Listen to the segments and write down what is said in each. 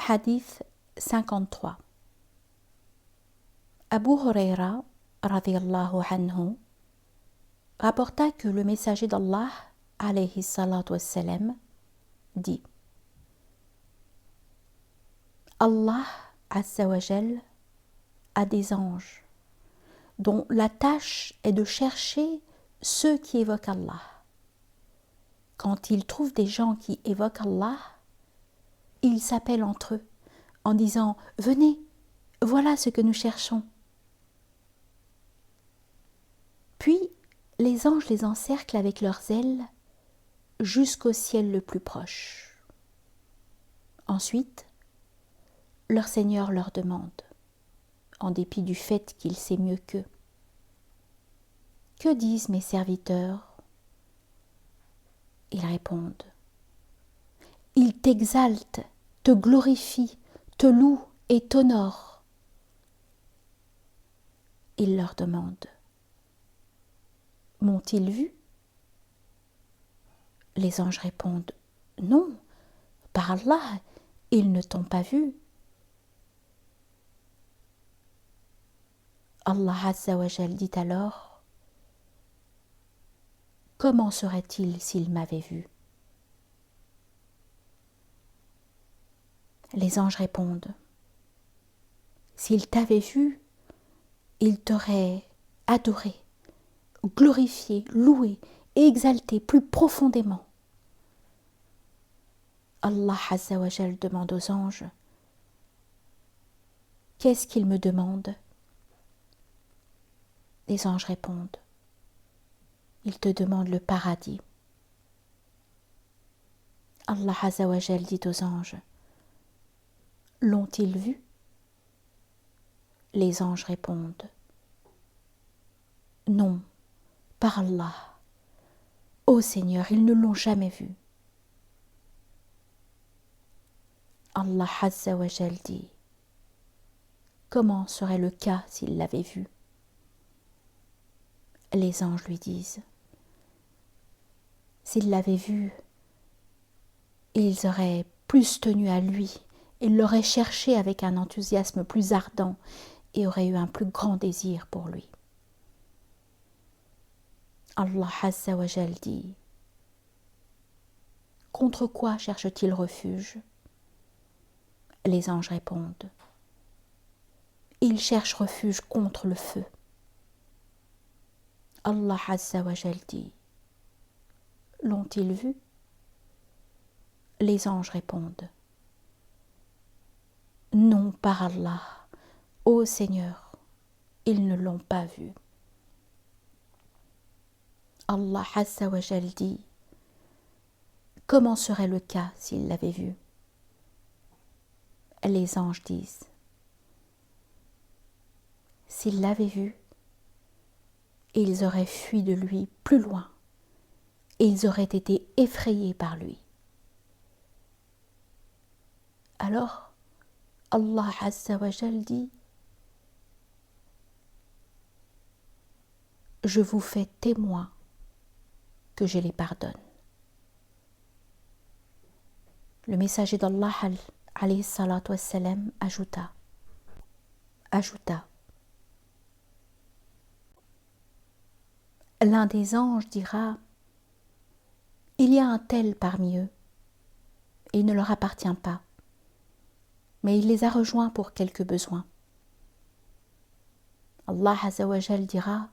Hadith 53. Abu Huraira, radiyallahu anhu, rapporta que le messager d'Allah, alayhi salatu wassalam, dit: Allah, azza wa jal, a des anges dont la tâche est de chercher ceux qui évoquent Allah. Quand ils trouvent des gens qui évoquent Allah, ils s'appellent entre eux en disant: venez, voilà ce que nous cherchons. Puis les anges les encerclent avec leurs ailes jusqu'au ciel le plus proche. Ensuite, leur Seigneur leur demande, en dépit du fait qu'il sait mieux qu'eux: que disent mes serviteurs? Ils répondent: ils t'exaltent, te glorifient, te louent et t'honorent. Il leur demande: m'ont-ils vu? Les anges répondent: non, par Allah, ils ne t'ont pas vu. Allah azza wa jal dit alors: comment serait-il s'ils m'avaient vu? Les anges répondent: s'ils t'avaient vu, ils t'auraient adoré, glorifié, loué et exalté plus profondément. Allah azza wa jal demande aux anges: qu'est-ce qu'ils me demandent? Les anges répondent: ils te demandent le paradis. Allah azza wa jal dit aux anges: l'ont-ils vu? Les anges répondent: non, par Allah, ô Seigneur, ils ne l'ont jamais vu. Allah azza wa jal dit: comment serait le cas s'ils l'avaient vu? Les anges lui disent: s'ils l'avaient vu, ils auraient plus tenu à lui, ils l'auraient cherché avec un enthousiasme plus ardent et auraient eu un plus grand désir pour lui. Allah azza wa jal dit: contre quoi cherche-t-il refuge? Les anges répondent: il cherche refuge contre le feu. Allah azza wa jal dit: l'ont-ils vu? Les anges répondent: non, par Allah, ô Seigneur, ils ne l'ont pas vu. Allah azza wa jal dit: comment serait le cas s'ils l'avaient vu? Les anges disent: s'ils l'avaient vu, ils auraient fui de lui plus loin et ils auraient été effrayés par lui. Alors, Allah azza wa jal dit: je vous fais témoin que je les pardonne. Le messager d'Allah alayhi salatu wassalam ajouta: l'un des anges dira: il y a un tel parmi eux, et il ne leur appartient pas, mais il les a rejoints pour quelques besoins. Allah azza wa jal dira: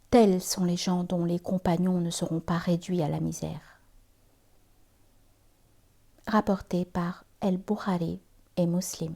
tels sont les gens dont les compagnons ne seront pas réduits à la misère. Rapporté par El-Bukhari et Muslim.